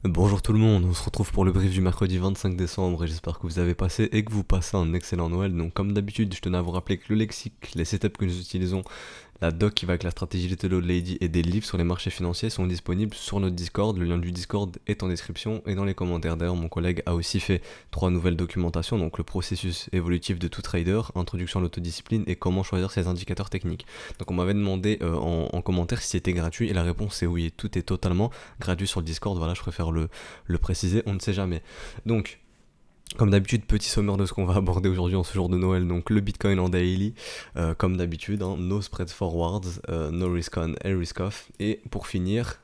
Bonjour tout le monde, on se retrouve pour le brief du mercredi 25 décembre et j'espère que vous avez passé et que vous passez un excellent Noël. Donc comme d'habitude, je tenais à vous rappeler que le lexique, les setups que nous utilisons, la doc qui va avec la stratégie Little Old Lady et des livres sur les marchés financiers sont disponibles sur notre Discord. Le lien du Discord est en description et dans les commentaires. D'ailleurs, mon collègue a aussi fait 3 nouvelles documentations, donc le processus évolutif de tout trader, introduction à l'autodiscipline et comment choisir ses indicateurs techniques. Donc on m'avait demandé en commentaire si c'était gratuit et la réponse est oui, tout est totalement gratuit sur le Discord. Voilà, je préfère le préciser, on ne sait jamais. Donc comme d'habitude, petit sommaire de ce qu'on va aborder aujourd'hui en ce jour de Noël. Donc le Bitcoin en daily, comme d'habitude, hein, no spread forwards, no risk on et risk off. Et pour finir,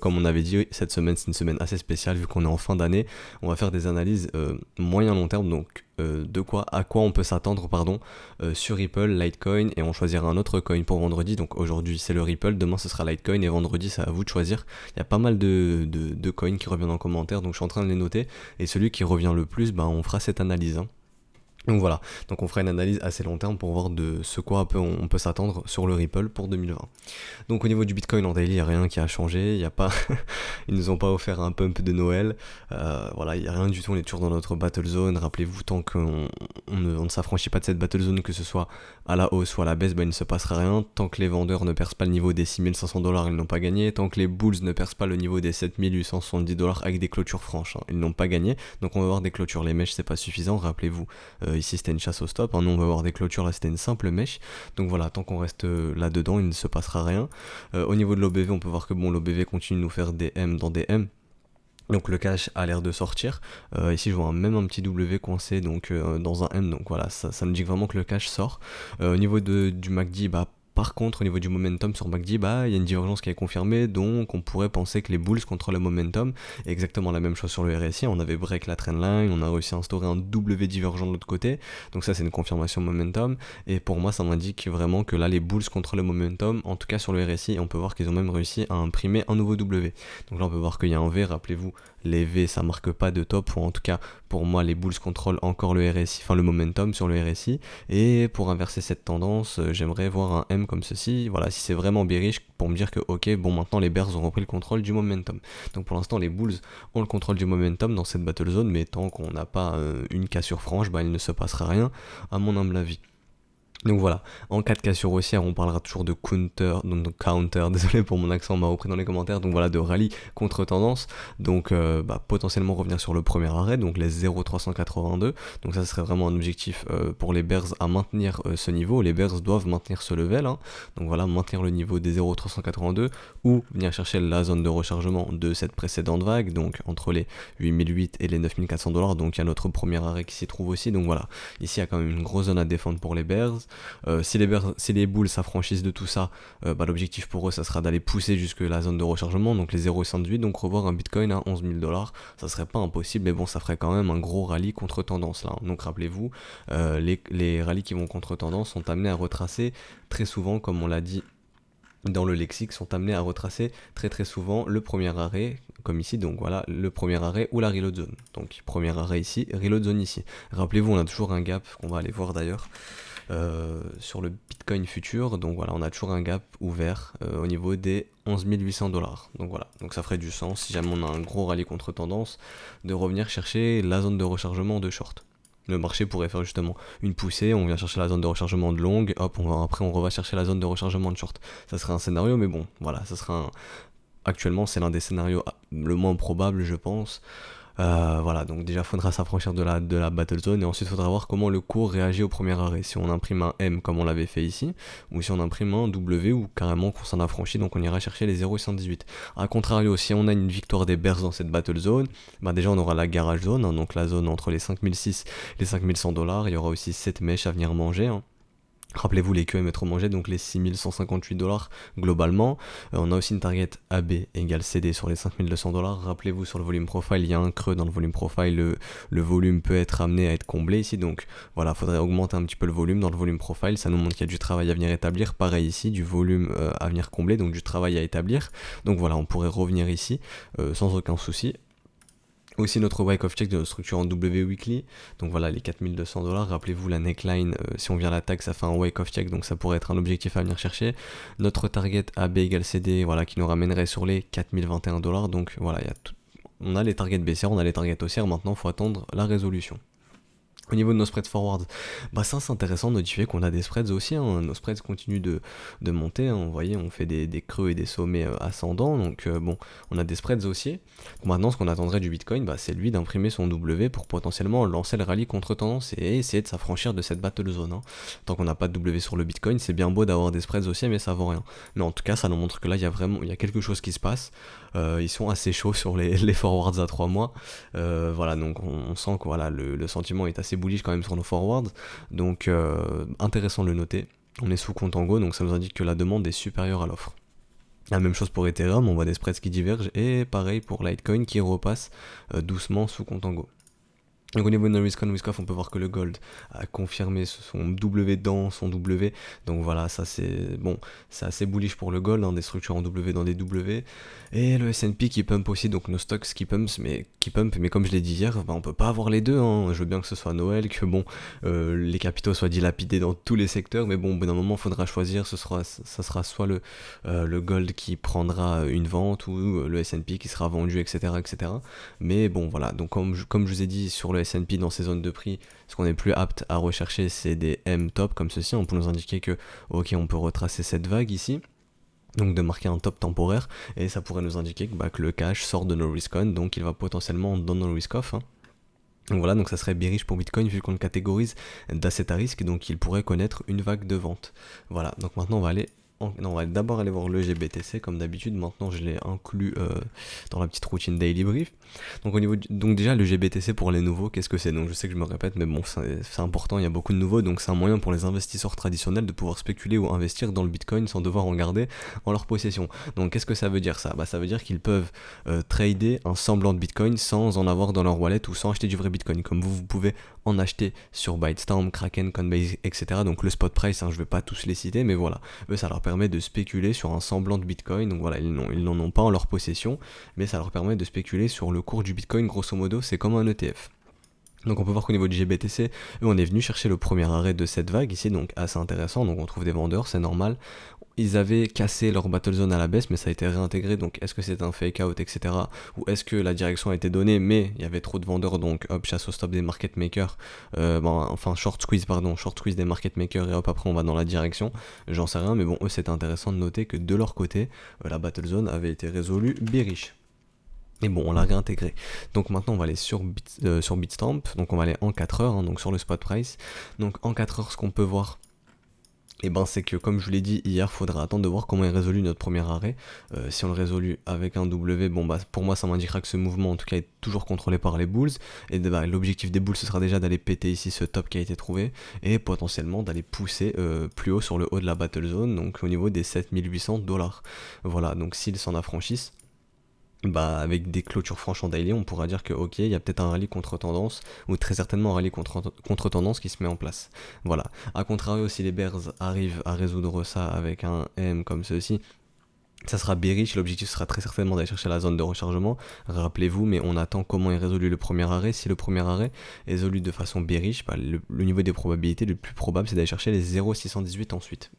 comme on avait dit, cette semaine c'est une semaine assez spéciale vu qu'on est en fin d'année. On va faire des analyses moyen long terme, donc à quoi on peut s'attendre, pardon, sur Ripple, Litecoin, et on choisira un autre coin pour vendredi. Donc aujourd'hui c'est le Ripple, demain ce sera Litecoin et vendredi c'est à vous de choisir. Il y a pas mal de coins qui reviennent en commentaire, donc je suis en train de les noter. Et celui qui revient le plus, bah, on fera cette analyse, hein. Donc voilà, donc on fera une analyse assez long terme pour voir de ce quoi on peut s'attendre sur le Ripple pour 2020. Donc au niveau du Bitcoin en daily, il n'y a rien qui a changé, il y a pas, ils nous ont pas offert un pump de Noël, voilà, il n'y a rien du tout, on est toujours dans notre battle zone. Rappelez-vous, tant qu'on ne s'affranchit pas de cette battle zone, que ce soit à la hausse ou à la baisse, bah, il ne se passera rien. Tant que les vendeurs ne percent pas le niveau des 6500 $, ils n'ont pas gagné. Tant que les bulls ne percent pas le niveau des 7870 $ avec des clôtures franches, hein, ils n'ont pas gagné. Donc on va voir des clôtures, les mèches c'est pas suffisant, rappelez-vous. Ici c'était une chasse au stop, hein. Nous on va avoir des clôtures, là c'était une simple mèche. Donc voilà, tant qu'on reste là-dedans, il ne se passera rien. Au niveau de l'OBV, on peut voir que bon, l'OBV continue de nous faire des M dans des M. Donc le cash a l'air de sortir. Ici je vois même un petit W coincé donc dans un M. Donc voilà, ça nous dit vraiment que le cash sort. Au niveau du MACD, bah par contre, au niveau du momentum sur MACD, bah, il y a une divergence qui est confirmée, donc on pourrait penser que les bulls contrôlent le momentum. Exactement la même chose sur le RSI, on avait break la trendline, on a réussi à instaurer un W divergent de l'autre côté, donc ça c'est une confirmation momentum, et pour moi ça m'indique vraiment que là les bulls contrôlent le momentum, en tout cas sur le RSI, et on peut voir qu'ils ont même réussi à imprimer un nouveau W. Donc là on peut voir qu'il y a un V, rappelez-vous, les V ça marque pas de top, ou en tout cas pour moi les bulls contrôlent encore le RSI, enfin le momentum sur le RSI, et pour inverser cette tendance, j'aimerais voir un M comme ceci, voilà, si c'est vraiment bearish, pour me dire que ok, bon maintenant les bears ont repris le contrôle du momentum. Donc pour l'instant les bulls ont le contrôle du momentum dans cette battle zone, mais tant qu'on n'a pas une cassure franche, bah il ne se passera rien à mon humble avis. Donc voilà, en cas de cassure haussière, on parlera toujours de counter, désolé pour mon accent, on m'a repris dans les commentaires, donc voilà, de rallye contre tendance, donc potentiellement revenir sur le premier arrêt, donc les 0,382, donc ça serait vraiment un objectif pour les bears à maintenir ce niveau. Les bears doivent maintenir ce level, hein. Donc voilà, maintenir le niveau des 0,382 ou venir chercher la zone de rechargement de cette précédente vague, donc entre les 8008 et les 9400 $, donc il y a notre premier arrêt qui s'y trouve aussi, donc voilà, ici il y a quand même une grosse zone à défendre pour les bears. Si les bulls s'affranchissent de tout ça, bah, l'objectif pour eux ça sera d'aller pousser jusque la zone de rechargement, donc les 0,68, donc revoir un bitcoin à 11 000 $, ça serait pas impossible, mais bon ça ferait quand même un gros rallye contre tendance là. Donc rappelez-vous, les rallyes qui vont contre tendance sont amenés à retracer très souvent, comme on l'a dit dans le lexique, sont amenés à retracer très très souvent le premier arrêt, comme ici, donc voilà, le premier arrêt ou la reload zone. Donc premier arrêt ici, reload zone ici. Rappelez-vous, on a toujours un gap qu'on va aller voir d'ailleurs. Sur le Bitcoin futur, donc voilà, on a toujours un gap ouvert au niveau des 11 800 $. Donc voilà, donc ça ferait du sens si jamais on a un gros rallye contre tendance de revenir chercher la zone de rechargement de short. Le marché pourrait faire justement une poussée, on vient chercher la zone de rechargement de long, hop, après on va chercher la zone de rechargement de short. Ça serait un scénario, mais bon, voilà, ça sera actuellement c'est l'un des scénarios le moins probable, je pense. Voilà, donc déjà faudra s'affranchir de la battle zone et ensuite faudra voir comment le cours réagit au premier arrêt. Si on imprime un M comme on l'avait fait ici, ou si on imprime un W ou carrément qu'on s'en affranchit, donc on ira chercher les 0,118. A contrario, si on a une victoire des bears dans cette battle zone, bah déjà on aura la garage zone, hein, donc la zone entre les 5006 et les 5100 $. Il y aura aussi cette mèche à venir manger, hein. Rappelez-vous les QM être mangés, donc les 6158 $ globalement. On a aussi une target AB égale CD sur les 5200 $. Rappelez-vous sur le volume profile, il y a un creux dans le volume profile, le volume peut être amené à être comblé ici, donc voilà, faudrait augmenter un petit peu le volume dans le volume profile, ça nous montre qu'il y a du travail à venir établir. Pareil ici, du volume à venir combler, donc du travail à établir. Donc voilà, on pourrait revenir ici sans aucun souci. Aussi notre wake off check de notre structure en W weekly, donc voilà les 4200 $. Rappelez-vous la neckline, si on vient à l'attaque ça fait un wake off check, donc ça pourrait être un objectif à venir chercher. Notre target AB égale CD, voilà, qui nous ramènerait sur les 4021 $. Donc voilà, il y a on a les targets baissières, on a les targets haussières, maintenant il faut attendre la résolution. Au niveau de nos spreads forward, bah ça c'est intéressant de notifier qu'on a des spreads aussi, hein. Nos spreads continuent de monter, hein. Vous voyez, on fait des creux et des sommets ascendants, donc bon, on a des spreads haussiers. Maintenant, ce qu'on attendrait du Bitcoin, bah, c'est lui d'imprimer son W pour potentiellement lancer le rallye contre tendance et essayer de s'affranchir de cette battle zone, hein. Tant qu'on n'a pas de W sur le Bitcoin, c'est bien beau d'avoir des spreads haussiers, mais ça vaut rien. Mais en tout cas, ça nous montre que là, il y a quelque chose qui se passe. Ils sont assez chauds sur les forwards à 3 mois. Voilà, donc on sent que voilà, le sentiment est assez bullish quand même sur nos forwards, donc intéressant de le noter. On est sous Contango, donc ça nous indique que la demande est supérieure à l'offre. La même chose pour Ethereum, on voit des spreads qui divergent, et pareil pour Litecoin qui repasse doucement sous Contango. Donc au niveau de risk on risk off, on peut voir que le gold a confirmé son W dans son W, donc voilà, ça c'est bon, c'est assez bullish pour le gold, hein, des structures en W dans des W, et le S&P qui pump aussi, donc nos stocks qui pump, mais comme je l'ai dit hier, bah, on peut pas avoir les deux, hein. Je veux bien que ce soit Noël, que bon, les capitaux soient dilapidés dans tous les secteurs, mais bon, au bout d'un moment, il faudra choisir, ça sera soit le gold qui prendra une vente, ou le S&P qui sera vendu, etc., etc. Mais bon, voilà, donc comme je vous ai dit, sur le S&P dans ces zones de prix, ce qu'on est plus apte à rechercher, c'est des M top comme ceci, on peut nous indiquer que ok, on peut retracer cette vague ici, donc de marquer un top temporaire, et ça pourrait nous indiquer que le cash sort de no risk on, donc il va potentiellement dans no risk off, hein. Donc voilà, donc ça serait bearish pour Bitcoin vu qu'on le catégorise d'asset à risque, donc il pourrait connaître une vague de vente. Voilà, donc maintenant on va d'abord aller voir le GBTC comme d'habitude. Maintenant je l'ai inclus dans la petite routine daily brief. Donc donc déjà le GBTC pour les nouveaux, qu'est-ce que c'est? Donc je sais que je me répète, mais bon, c'est important, il y a beaucoup de nouveaux, donc c'est un moyen pour les investisseurs traditionnels de pouvoir spéculer ou investir dans le Bitcoin sans devoir en garder en leur possession. Donc qu'est-ce que ça veut dire ça? Bah ça veut dire qu'ils peuvent trader un semblant de Bitcoin sans en avoir dans leur wallet ou sans acheter du vrai Bitcoin. Comme vous pouvez en acheter sur Bitstamp, Kraken, Coinbase, etc. Donc le spot price, hein, je vais pas tous les citer, mais voilà, eux ça leur permet de spéculer sur un semblant de Bitcoin. Donc voilà, ils n'en ont pas en leur possession, mais ça leur permet de spéculer sur le cours du Bitcoin. Grosso modo, c'est comme un ETF. Donc on peut voir qu'au niveau du GBTC, eux on est venu chercher le premier arrêt de cette vague ici, donc assez intéressant, donc on trouve des vendeurs, c'est normal. Ils avaient cassé leur battle zone à la baisse, mais ça a été réintégré, donc est-ce que c'est un fake out, etc. Ou est-ce que la direction a été donnée, mais il y avait trop de vendeurs, donc hop, chasse au stop des market makers, short squeeze des market makers, et hop, après on va dans la direction, j'en sais rien, mais bon, eux c'était intéressant de noter que de leur côté, la battle zone avait été résolue bearish. Et bon, on l'a réintégré. Donc maintenant, on va aller sur Bitstamp. Donc on va aller en 4 heures, hein, donc sur le spot price. Donc en 4 heures, ce qu'on peut voir, c'est que comme je vous l'ai dit hier, il faudra attendre de voir comment est résolu notre premier arrêt. Si on le résolue avec un W, pour moi ça m'indiquera que ce mouvement en tout cas est toujours contrôlé par les bulls. Et l'objectif des bulls, ce sera déjà d'aller péter ici ce top qui a été trouvé, et potentiellement d'aller pousser plus haut sur le haut de la battle zone, donc au niveau des 7800$. Voilà, donc s'ils s'en affranchissent, avec des clôtures franches en daily, on pourra dire que ok, il y a peut-être un rallye contre-tendance, ou très certainement un rallye contre-tendance qui se met en place. Voilà. A contrario, si les bears arrivent à résoudre ça avec un M comme ceci, ça sera bearish, l'objectif sera très certainement d'aller chercher la zone de rechargement, rappelez-vous, mais on attend comment est résolu le premier arrêt. Si le premier arrêt est résolu de façon bearish, le niveau des probabilités, le plus probable c'est d'aller chercher les 0,618 ensuite.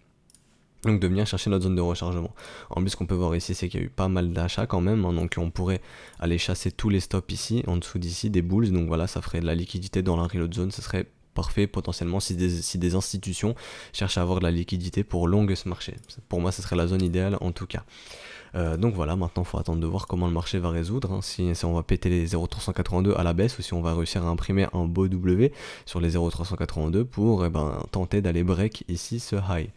Donc de venir chercher notre zone de rechargement. En plus, ce qu'on peut voir ici, c'est qu'il y a eu pas mal d'achats quand même, hein, donc on pourrait aller chasser tous les stops ici, en dessous d'ici, des bulls, donc voilà, ça ferait de la liquidité dans la reload zone, ce serait parfait potentiellement si des institutions cherchent à avoir de la liquidité pour long ce marché. Pour moi, ce serait la zone idéale en tout cas. Donc voilà, maintenant il faut attendre de voir comment le marché va résoudre, hein, si on va péter les 0,382 à la baisse, ou si on va réussir à imprimer un beau W sur les 0,382 pour tenter d'aller break ici ce high,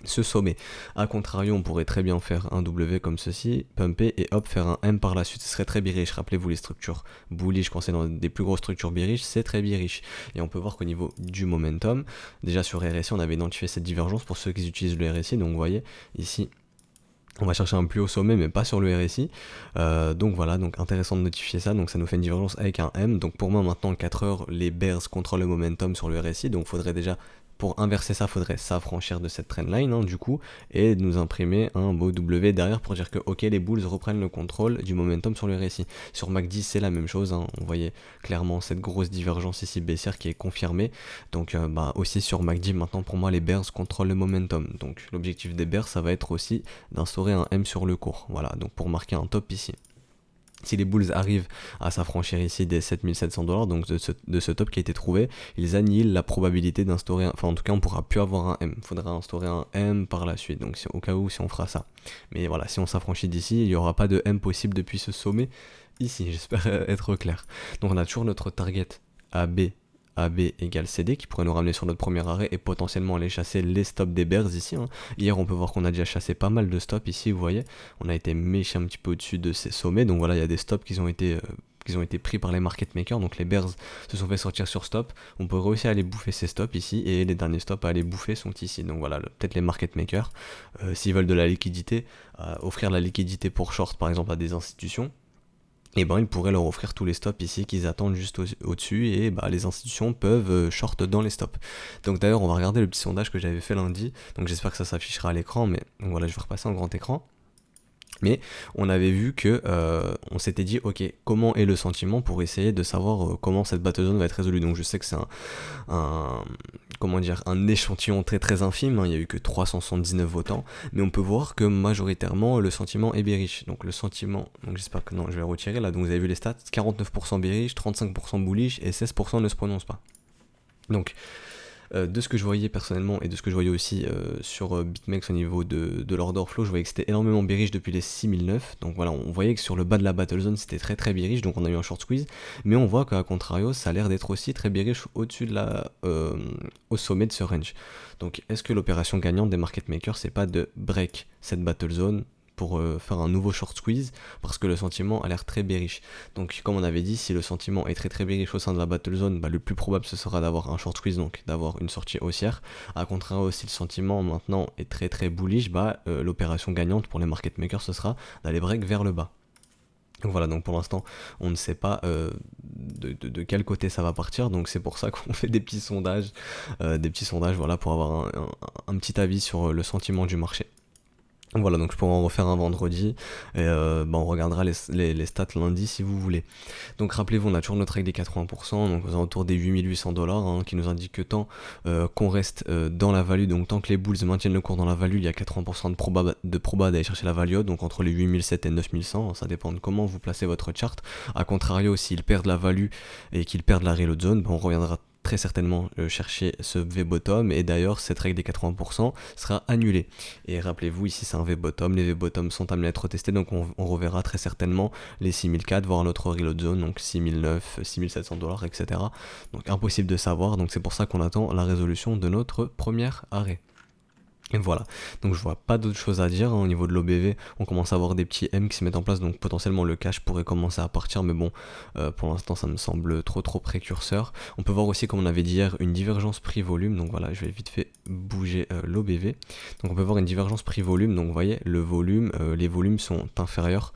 ce sommet. A contrario, on pourrait très bien faire un W comme ceci, pumper et hop, faire un M par la suite. Ce serait très bearish. Rappelez-vous, les structures bullish, quand c'est dans des plus grosses structures bearish, c'est très bearish. Et on peut voir qu'au niveau du momentum, déjà sur RSI, on avait identifié cette divergence pour ceux qui utilisent le RSI. Donc vous voyez, ici, on va chercher un plus haut sommet, mais pas sur le RSI. Donc voilà, donc intéressant de notifier ça. Donc ça nous fait une divergence avec un M. Donc pour moi, maintenant, en 4 heures, les bears contrôlent le momentum sur le RSI. Donc il faudrait déjà, pour inverser ça, faudrait s'affranchir de cette trendline, hein, du coup, et nous imprimer un beau W derrière pour dire que ok, les bulls reprennent le contrôle du momentum sur le RSI. Sur MACD, c'est la même chose, hein, on voyait clairement cette grosse divergence ici baissière qui est confirmée. Donc aussi sur MACD, maintenant pour moi, les bears contrôlent le momentum. Donc l'objectif des bears, ça va être aussi d'instaurer un M sur le cours. Voilà, donc pour marquer un top ici. Si les Bulls arrivent à s'affranchir ici des 7700 $, donc de ce top qui a été trouvé, ils annihilent la probabilité d'instaurer, enfin en tout cas on pourra plus avoir un M, il faudra instaurer un M par la suite, donc au cas où si on fera ça. Mais voilà, si on s'affranchit d'ici, il n'y aura pas de M possible depuis ce sommet ici, j'espère être clair. Donc on a toujours notre target AB égale CD qui pourrait nous ramener sur notre premier arrêt et potentiellement aller chasser les stops des bears ici. Hier on peut voir qu'on a déjà chassé pas mal de stops ici, vous voyez, on a été méché un petit peu au-dessus de ces sommets, donc voilà, il y a des stops qui ont été pris par les market makers, donc les bears se sont fait sortir sur stop, on peut réussir à aller bouffer ces stops ici, et les derniers stops à aller bouffer sont ici, donc voilà, peut-être les market makers, s'ils veulent de la liquidité, offrir la liquidité pour short par exemple à des institutions, et ben ils pourraient leur offrir tous les stops ici qu'ils attendent juste au-dessus, et bah, les institutions peuvent short dans les stops. Donc d'ailleurs on va regarder le petit sondage que j'avais fait lundi, donc j'espère que ça s'affichera à l'écran, mais donc voilà, je vais repasser en grand écran. Mais on avait vu que on s'était dit ok, comment est le sentiment pour essayer de savoir comment cette battle zone va être résolue. Donc je sais que c'est un échantillon très très infime, hein, il n'y a eu que 379 votants, mais on peut voir que majoritairement le sentiment est bearish. Donc le sentiment, donc j'espère que non, je vais le retirer là, donc vous avez vu les stats, 49% bearish, 35% bullish et 16% ne se prononce pas. Donc de ce que je voyais personnellement et de ce que je voyais aussi sur BitMEX au niveau de l'order flow, je voyais que c'était énormément bearish depuis les 6009. Donc voilà, on voyait que sur le bas de la battle zone c'était très très bearish, donc on a eu un short squeeze. Mais on voit qu'à contrario, ça a l'air d'être aussi très bearish au-dessus de au sommet de ce range. Donc est-ce que l'opération gagnante des market makers c'est pas de break cette battle zone pour faire un nouveau short squeeze, parce que le sentiment a l'air très bearish. Donc comme on avait dit, si le sentiment est très très bearish au sein de la battle zone, bah, le plus probable ce sera d'avoir un short squeeze, donc d'avoir une sortie haussière. A contrario, si le sentiment maintenant est très très bullish, bah, l'opération gagnante pour les market makers ce sera d'aller break vers le bas. Donc voilà, donc pour l'instant on ne sait pas de quel côté ça va partir, donc c'est pour ça qu'on fait des petits sondages, voilà, pour avoir un petit avis sur le sentiment du marché. Voilà, donc je pourrais en refaire un vendredi, et on regardera les stats lundi si vous voulez. Donc rappelez-vous, on a toujours notre règle des 80%, donc aux alentours des 8800 $, hein, qui nous indique que tant qu'on reste dans la value, donc tant que les bulls maintiennent le cours dans la value, il y a 80% de proba d'aller chercher la value haute, donc entre les 8700 et 9100, ça dépend de comment vous placez votre chart. A contrario, s'ils perdent la value et qu'ils perdent la reload zone, on reviendra très certainement chercher ce V-bottom, et d'ailleurs cette règle des 80% sera annulée. Et rappelez-vous, ici c'est un V-bottom, les V-bottom sont amenés à être testés, donc on reverra très certainement les 6004, voire notre reload zone, donc 6009, 6700 $, etc. Donc impossible de savoir, donc c'est pour ça qu'on attend la résolution de notre premier arrêt. Et voilà, donc je vois pas d'autre chose à dire, hein. Au niveau de l'OBV, on commence à avoir des petits M qui se mettent en place, donc potentiellement le cash pourrait commencer à partir, mais bon, pour l'instant ça me semble trop précurseur. On peut voir aussi, comme on avait dit hier, une divergence prix-volume, donc voilà, je vais vite fait bouger l'OBV. Donc on peut voir une divergence prix-volume, donc vous voyez, le volume, les volumes sont inférieurs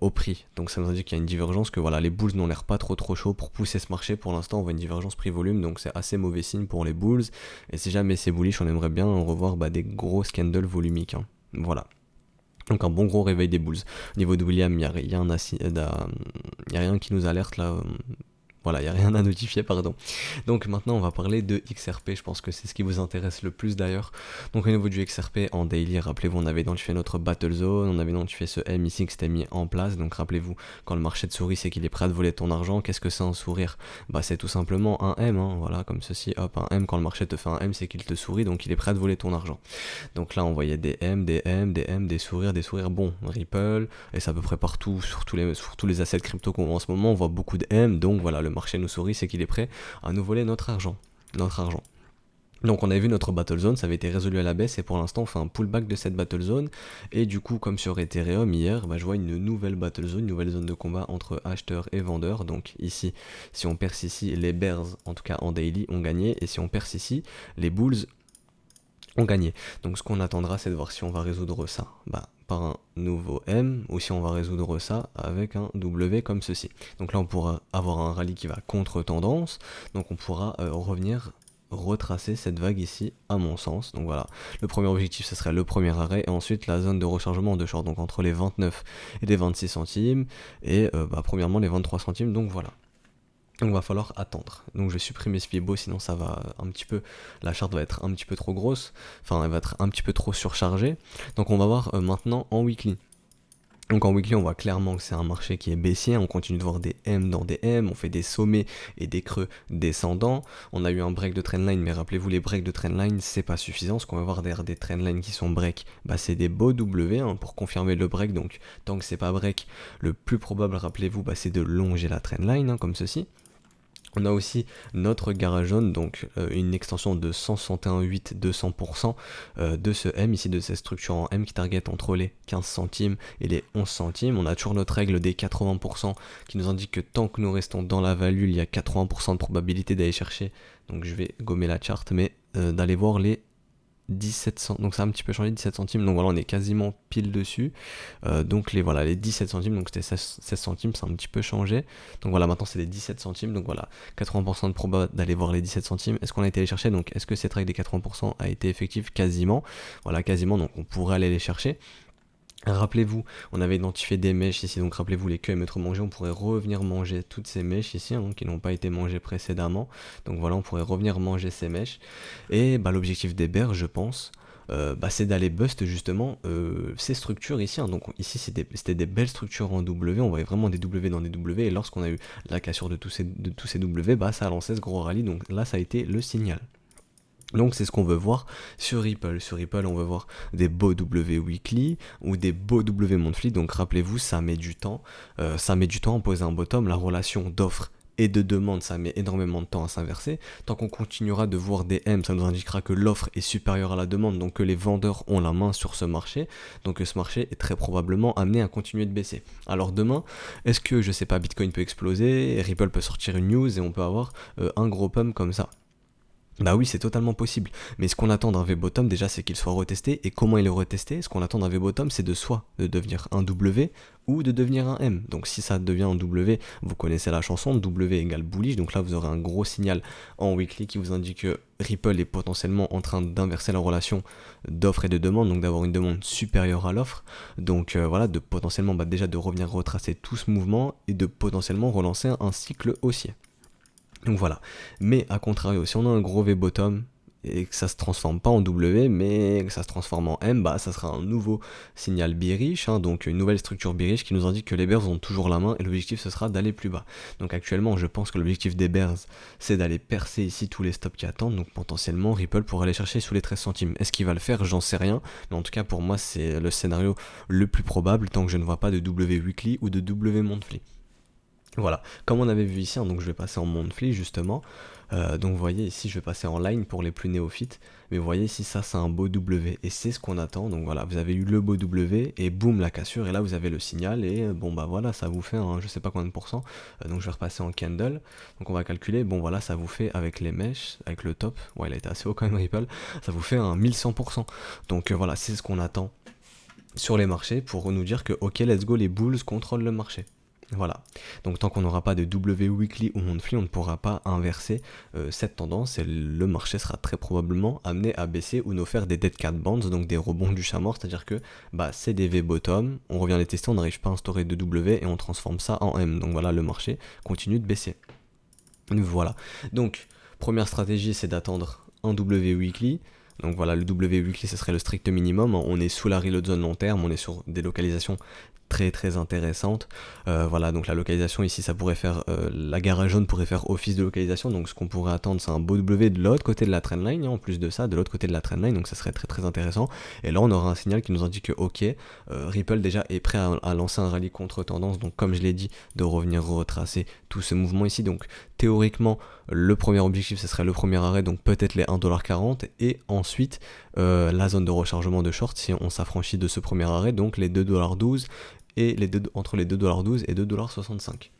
au prix, donc ça nous indique qu'il y a une divergence, que voilà, les bulls n'ont l'air pas trop chauds pour pousser ce marché. Pour l'instant on voit une divergence prix-volume, donc c'est assez mauvais signe pour les bulls, et si jamais c'est bullish, on aimerait bien revoir des gros candles volumiques, hein. Voilà, donc un bon gros réveil des bulls. Au niveau de William, il n'y a rien qui nous alerte là. Voilà, il n'y a rien à notifier, pardon. Donc maintenant on va parler de XRP, je pense que c'est ce qui vous intéresse le plus d'ailleurs. Donc au niveau du XRP en daily, rappelez-vous, on avait identifié notre battle zone, on avait identifié ce M ici qui s'était mis en place. Donc rappelez-vous, quand le marché te sourit, c'est qu'il est prêt à te voler ton argent. Qu'est-ce que c'est un sourire? Bah c'est tout simplement un M, hein, voilà, comme ceci, hop, un M. Quand le marché te fait un M, c'est qu'il te sourit, donc il est prêt à te voler ton argent. Donc là on voyait des M, des M, des M, des sourires, bon, Ripple, et c'est à peu près partout, sur tous les assets crypto qu'on voit en ce moment, on voit beaucoup de M, donc voilà, le marché nous sourit, c'est qu'il est prêt à nous voler notre argent. Donc on avait vu notre battle zone, ça avait été résolu à la baisse, et pour l'instant on fait un pullback de cette battle zone, et du coup comme sur Ethereum hier, je vois une nouvelle battle zone, une nouvelle zone de combat entre acheteurs et vendeurs. Donc ici, si on perce ici, les bears, en tout cas en daily, ont gagné, et si on perce ici, les bulls ont gagné. Donc ce qu'on attendra, c'est de voir si on va résoudre ça par un nouveau M, ou si on va résoudre ça avec un W comme ceci. Donc là on pourra avoir un rallye qui va contre tendance, donc on pourra retracer cette vague ici à mon sens. Donc voilà, le premier objectif ce serait le premier arrêt, et ensuite la zone de rechargement de short, donc entre les 29 et les 26 centimes, et premièrement les 23 centimes, donc voilà. Donc va falloir attendre. Donc je vais supprimer ce Fibo, sinon ça va un petit peu, la charte va être un petit peu trop grosse, enfin elle va être un petit peu trop surchargée. Donc on va voir maintenant en weekly. Donc en weekly, on voit clairement que c'est un marché qui est baissier, on continue de voir des M dans des M, on fait des sommets et des creux descendants. On a eu un break de trendline, mais rappelez-vous, les breaks de trendline, c'est pas suffisant. Ce qu'on va voir derrière des trendlines qui sont break, bah, c'est des beaux W hein, pour confirmer le break. Donc tant que c'est pas break, le plus probable, rappelez-vous, bah, c'est de longer la trendline, hein, comme ceci. On a aussi notre garage jaune, donc une extension de 161,8-200% de ce M, ici de cette structure en M qui target entre les 15 centimes et les 11 centimes. On a toujours notre règle des 80% qui nous indique que tant que nous restons dans la value, il y a 80% de probabilité d'aller chercher, donc je vais gommer la charte, mais d'aller voir les 17 centimes, donc ça a un petit peu changé, 17 centimes, donc voilà, on est quasiment pile dessus. Donc les 17 centimes, donc c'était 16 centimes, ça a un petit peu changé. Donc voilà, maintenant c'est les 17 centimes, donc voilà, 80% de proba d'aller voir les 17 centimes. Est-ce qu'on a été les chercher? Donc est-ce que cette règle des 80% a été effective? Quasiment, voilà, quasiment, donc on pourrait aller les chercher. Rappelez-vous, on avait identifié des mèches ici, donc rappelez-vous les queues à mettre manger, on pourrait revenir manger toutes ces mèches ici, hein, qui n'ont pas été mangées précédemment. Donc voilà, on pourrait revenir manger ces mèches. Et bah, l'objectif des bears, je pense, c'est d'aller bust justement ces structures ici. Hein. Donc ici c'était des belles structures en W, on voyait vraiment des W dans des W, et lorsqu'on a eu la cassure de tous ces W, bah, ça a lancé ce gros rallye, donc là ça a été le signal. Donc c'est ce qu'on veut voir sur Ripple. Sur Ripple, on veut voir des beaux W weekly ou des beaux W monthly. Donc rappelez-vous, ça met du temps. Ça met du temps à poser un bottom. La relation d'offre et de demande, ça met énormément de temps à s'inverser. Tant qu'on continuera de voir des M, ça nous indiquera que l'offre est supérieure à la demande, donc que les vendeurs ont la main sur ce marché. Donc ce marché est très probablement amené à continuer de baisser. Alors demain, est-ce que, je sais pas, Bitcoin peut exploser, Ripple peut sortir une news et on peut avoir un gros pump comme ça? Bah oui, c'est totalement possible. Mais ce qu'on attend d'un V-bottom, déjà, c'est qu'il soit retesté. Et comment il est retesté? Ce qu'on attend d'un V-bottom, c'est de soit de devenir un W ou de devenir un M. Donc si ça devient un W, vous connaissez la chanson, W égale bullish. Donc là, vous aurez un gros signal en weekly qui vous indique que Ripple est potentiellement en train d'inverser la relation d'offre et de demande, donc d'avoir une demande supérieure à l'offre. Donc voilà, de potentiellement déjà de revenir retracer tout ce mouvement et de potentiellement relancer un cycle haussier. Donc voilà, mais à contrario, si on a un gros V-bottom et que ça se transforme pas en W, mais que ça se transforme en M, bah ça sera un nouveau signal bearish, hein, donc une nouvelle structure bearish qui nous indique que les bears ont toujours la main et l'objectif ce sera d'aller plus bas. Donc actuellement, je pense que l'objectif des bears, c'est d'aller percer ici tous les stops qui attendent, donc potentiellement Ripple pourrait aller chercher sous les 13 centimes. Est-ce qu'il va le faire? J'en sais rien, mais en tout cas pour moi c'est le scénario le plus probable tant que je ne vois pas de W weekly ou de W monthly. Voilà, comme on avait vu ici, hein, donc je vais passer en monthly justement. Donc vous voyez ici, je vais passer en line pour les plus néophytes. Mais vous voyez ici, ça c'est un beau W et c'est ce qu'on attend. Donc voilà, vous avez eu le beau W et boum, la cassure. Et là vous avez le signal et bon bah voilà, ça vous fait je sais pas combien de pourcents. Donc je vais repasser en candle. Donc on va calculer, bon voilà, ça vous fait avec les mèches, avec le top. Ouais, il a été assez haut quand même Ripple. Ça vous fait un 1100%. Donc voilà, c'est ce qu'on attend sur les marchés pour nous dire que ok, let's go, les bulls contrôlent le marché. Voilà, donc tant qu'on n'aura pas de W weekly ou monthly, on ne pourra pas inverser cette tendance et le marché sera très probablement amené à baisser ou nous faire des dead cat bands, donc des rebonds du chat mort, c'est-à-dire que c'est des V bottom, on revient les tester, on n'arrive pas à instaurer de W et on transforme ça en M, donc voilà, le marché continue de baisser. Voilà, donc première stratégie c'est d'attendre un W weekly. Donc voilà, le W weekly ce serait le strict minimum, on est sous la reload zone long terme, on est sur des localisations très très intéressante. Voilà, donc la localisation ici, ça pourrait faire, la garage jaune pourrait faire office de localisation, donc ce qu'on pourrait attendre c'est un beau W de l'autre côté de la trendline, hein, en plus de ça, de l'autre côté de la trendline, donc ça serait très très intéressant. Et là on aura un signal qui nous indique que ok, Ripple déjà est prêt à lancer un rallye contre tendance, donc comme je l'ai dit, de revenir retracer tout ce mouvement ici. Donc théoriquement, le premier objectif ce serait le premier arrêt, donc peut-être les 1,40$, et ensuite la zone de rechargement de short si on s'affranchit de ce premier arrêt, donc les 2,12$ et entre les 2,12$ et 2,65$.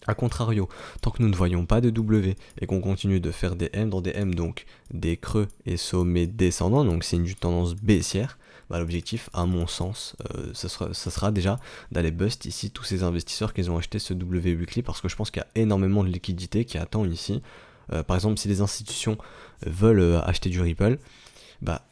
A contrario, tant que nous ne voyons pas de W et qu'on continue de faire des M dans des M, donc des creux et sommets descendants, donc c'est une tendance baissière, l'objectif, à mon sens, ce sera déjà d'aller bust ici tous ces investisseurs qui ont acheté ce W weekly, parce que je pense qu'il y a énormément de liquidités qui attend ici. Par exemple, si les institutions veulent acheter du Ripple,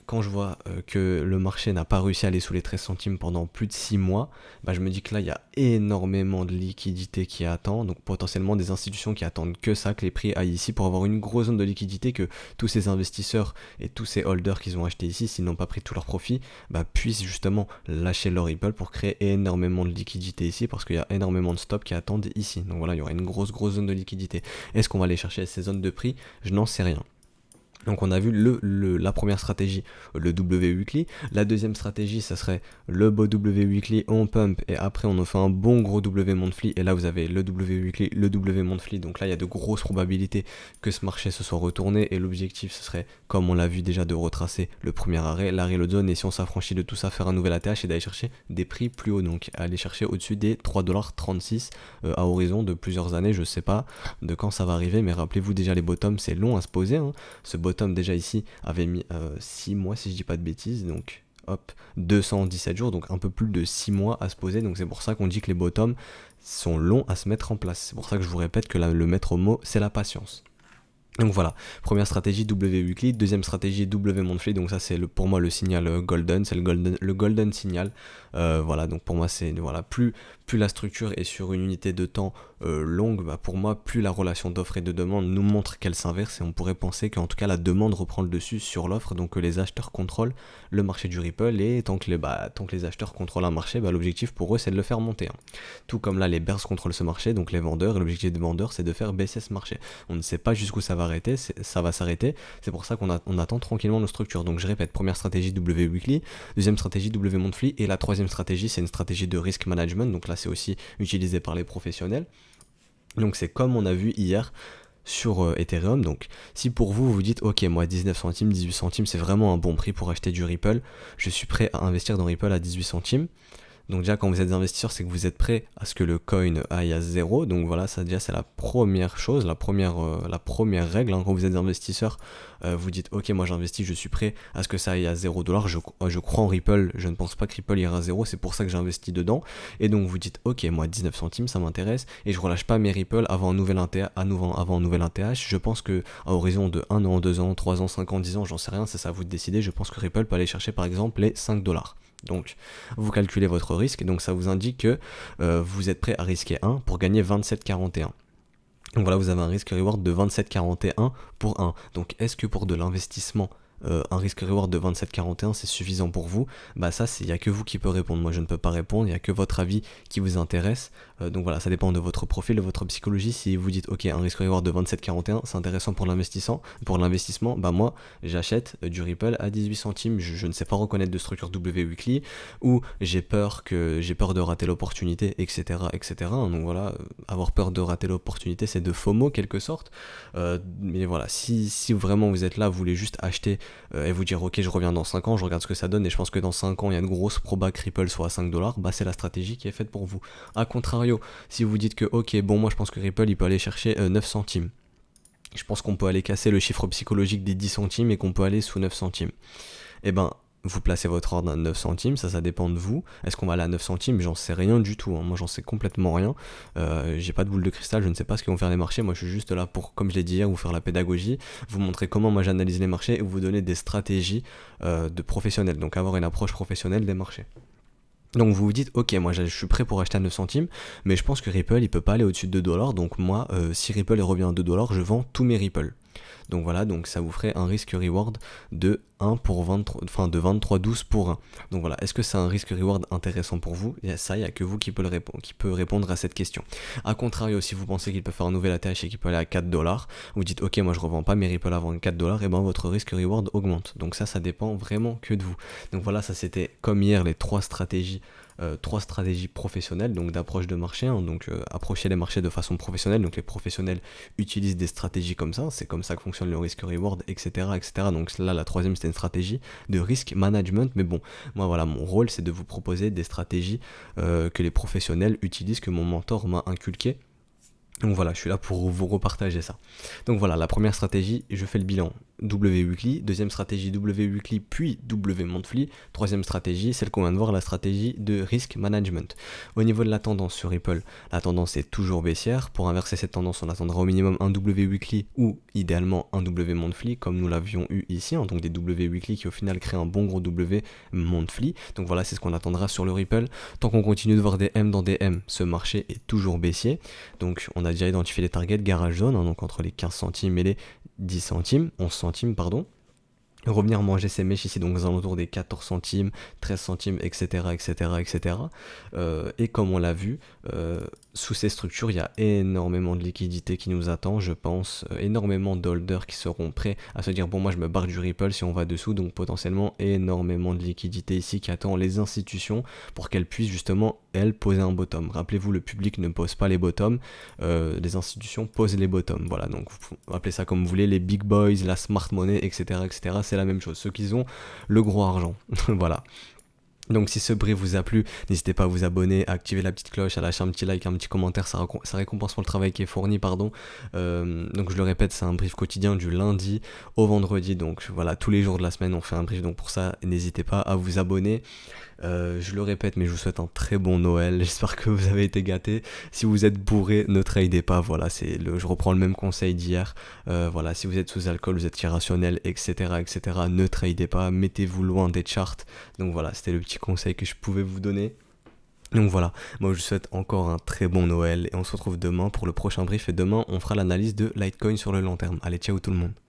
quand je vois que le marché n'a pas réussi à aller sous les 13 centimes pendant plus de 6 mois, je me dis que là, il y a énormément de liquidités qui attendent, donc potentiellement des institutions qui attendent que ça, que les prix aillent ici pour avoir une grosse zone de liquidité, que tous ces investisseurs et tous ces holders qu'ils ont acheté ici, s'ils n'ont pas pris tout leur profit, puissent justement lâcher leur Ripple pour créer énormément de liquidité ici, parce qu'il y a énormément de stops qui attendent ici. Donc voilà, il y aura une grosse zone de liquidité. Est-ce qu'on va aller chercher ces zones de prix? Je n'en sais rien. Donc on a vu la première stratégie, le W weekly. La deuxième stratégie, ça serait le beau W weekly, on pump et après on en fait un bon gros W monthly. Et là vous avez le W weekly, le W monthly. Donc là il y a de grosses probabilités que ce marché se soit retourné. Et l'objectif ce serait, comme on l'a vu déjà, de retracer le premier arrêt, l'arrêt low zone. Et si on s'affranchit de tout ça, faire un nouvel ATH et d'aller chercher des prix plus hauts. Donc aller chercher au-dessus des 3,36$ à horizon de plusieurs années. Je sais pas de quand ça va arriver, mais rappelez-vous déjà les bottoms, c'est long à se poser. Ce bottom déjà ici avait mis 6 mois si je dis pas de bêtises, donc hop, 217 jours, donc un peu plus de 6 mois à se poser. Donc c'est pour ça qu'on dit que les bottoms sont longs à se mettre en place. C'est pour ça que je vous répète que le maître mot c'est la patience. Donc voilà, première stratégie W weekly, deuxième stratégie W monthly, donc ça c'est pour moi le signal golden, c'est le golden signal. Voilà, donc pour moi c'est voilà, plus la structure est sur une unité de temps longue, pour moi plus la relation d'offre et de demande nous montre qu'elle s'inverse, et on pourrait penser qu'en tout cas la demande reprend le dessus sur l'offre, donc que les acheteurs contrôlent le marché du Ripple, et tant que les acheteurs contrôlent un marché, l'objectif pour eux c'est de le faire monter. Tout comme là les bears contrôlent ce marché, donc les vendeurs, et l'objectif des vendeurs c'est de faire baisser ce marché. On ne sait pas jusqu'où ça va s'arrêter, c'est pour ça qu'on attend tranquillement nos structures. Donc je répète, première stratégie W weekly, deuxième stratégie W monthly, et la troisième stratégie c'est une stratégie de risk management, donc là c'est aussi utilisé par les professionnels. Donc c'est comme on a vu hier sur Ethereum. Donc si pour vous vous dites ok, moi 19 centimes, 18 centimes c'est vraiment un bon prix pour acheter du Ripple, je suis prêt à investir dans Ripple à 18 centimes. Donc déjà quand vous êtes investisseur, c'est que vous êtes prêt à ce que le coin aille à 0. Donc voilà, ça déjà c'est la première chose, la première règle. Quand vous êtes investisseur, vous dites ok, moi j'investis, je suis prêt à ce que ça aille à 0$. Je crois en Ripple, je ne pense pas que Ripple ira à 0, c'est pour ça que j'investis dedans. Et donc vous dites ok, moi 19 centimes ça m'intéresse et je relâche pas mes Ripple avant un nouvel ATH. Je pense que à horizon de 1 an, 2 ans, 3 ans, 5 ans, 10 ans, j'en sais rien, c'est ça à vous de décider. Je pense que Ripple peut aller chercher par exemple les 5$. Donc vous calculez votre risque et donc ça vous indique que vous êtes prêt à risquer 1 pour gagner 27,41. Donc voilà, vous avez un risque reward de 27,41 pour 1. Donc est-ce que pour de l'investissement un risque reward de 27,41 c'est suffisant pour vous? Ça il n'y a que vous qui peut répondre, moi je ne peux pas répondre, il n'y a que votre avis qui vous intéresse. Donc voilà, ça dépend de votre profil, de votre psychologie. Si vous dites ok, un risque reward de 27,41 c'est intéressant pour l'investissement, moi j'achète du Ripple à 18 centimes. Je ne sais pas reconnaître de structure W weekly, ou j'ai peur de rater l'opportunité, etc. Donc voilà, avoir peur de rater l'opportunité c'est de FOMO quelque sorte. Mais voilà, si vraiment vous êtes là, vous voulez juste acheter et vous dire ok, je reviens dans 5 ans, je regarde ce que ça donne et je pense que dans 5 ans il y a une grosse proba que Ripple soit à 5$, c'est la stratégie qui est faite pour vous. A contrario, si vous dites que ok, bon, moi je pense que Ripple il peut aller chercher 9 centimes, je pense qu'on peut aller casser le chiffre psychologique des 10 centimes et qu'on peut aller sous 9 centimes, vous placez votre ordre à 9 centimes, ça dépend de vous. Est-ce qu'on va aller à 9 centimes? J'en sais rien du tout, moi j'en sais complètement rien. J'ai pas de boule de cristal, je ne sais pas ce qu'ils vont faire les marchés. Moi je suis juste là pour, comme je l'ai dit hier, vous faire la pédagogie, vous montrer comment moi j'analyse les marchés et vous donner des stratégies de professionnels, donc avoir une approche professionnelle des marchés. Donc vous vous dites ok, moi je suis prêt pour acheter à 9 centimes, mais je pense que Ripple il peut pas aller au-dessus de 2$, donc moi si Ripple revient à 2$, je vends tous mes Ripple. Donc voilà, donc ça vous ferait un risque reward de 23,12 pour 1. Donc voilà, est-ce que c'est un risque reward intéressant pour vous? Et ça, il n'y a que vous qui peut répondre à cette question. A contrario, si vous pensez qu'il peut faire un nouvel ATH et qu'il peut aller à 4$, vous dites ok, moi je revends pas mes Ripple avant 4$, et votre risque reward augmente. Donc ça dépend vraiment que de vous. Donc voilà, ça c'était comme hier les trois stratégies professionnelles, donc d'approche de marché, donc approcher les marchés de façon professionnelle. Donc les professionnels utilisent des stratégies comme ça, c'est comme ça que fonctionne le risque reward, etc. Donc là la troisième c'était une stratégie de risk management, mais bon, moi voilà, mon rôle c'est de vous proposer des stratégies que les professionnels utilisent, que mon mentor m'a inculqué. Donc voilà, je suis là pour vous repartager ça. Donc voilà, la première stratégie, je fais le bilan W weekly, deuxième stratégie W weekly puis W monthly, troisième stratégie, celle qu'on vient de voir, la stratégie de risk management. Au niveau de la tendance sur Ripple, la tendance est toujours baissière. Pour inverser cette tendance, on attendra au minimum un W weekly ou idéalement un W monthly comme nous l'avions eu ici, hein, donc des W weekly qui au final créent un bon gros W monthly. Donc voilà, c'est ce qu'on attendra sur le Ripple. Tant qu'on continue de voir des M dans des M, ce marché est toujours baissier. Donc on a déjà identifié les targets garage zone, hein, donc entre les 15 centimes et les 10 centimes, 11 centimes, pardon. Revenir manger ces mèches ici, donc aux alentours des 14 centimes, 13 centimes, etc. etc., etc. Et comme on l'a vu, sous ces structures, il y a énormément de liquidités qui nous attend, je pense, énormément d'holders qui seront prêts à se dire bon, moi je me barre du Ripple si on va dessous, donc potentiellement énormément de liquidités ici qui attend les institutions pour qu'elles puissent justement, elles, poser un bottom. Rappelez-vous, le public ne pose pas les bottoms, les institutions posent les bottoms. Voilà, donc vous pouvez appeler ça comme vous voulez, les big boys, la smart money, etc., etc., c'est la même chose, ceux qui ont le gros argent. Voilà. Donc si ce brief vous a plu, n'hésitez pas à vous abonner, à activer la petite cloche, à lâcher un petit like, un petit commentaire, ça récompense pour le travail qui est fourni, pardon. Donc je le répète, c'est un brief quotidien du lundi au vendredi, donc voilà, tous les jours de la semaine on fait un brief, donc pour ça n'hésitez pas à vous abonner. Je le répète, mais je vous souhaite un très bon Noël, j'espère que vous avez été gâtés. Si vous êtes bourré, ne tradez pas, voilà, je reprends le même conseil d'hier. Voilà, si vous êtes sous alcool, vous êtes irrationnel, etc., etc., ne tradez pas, mettez-vous loin des charts. Donc voilà, c'était le petit conseil que je pouvais vous donner. Donc voilà, moi je vous souhaite encore un très bon Noël et on se retrouve demain pour le prochain brief et demain on fera l'analyse de Litecoin sur le long terme. Allez, ciao tout le monde.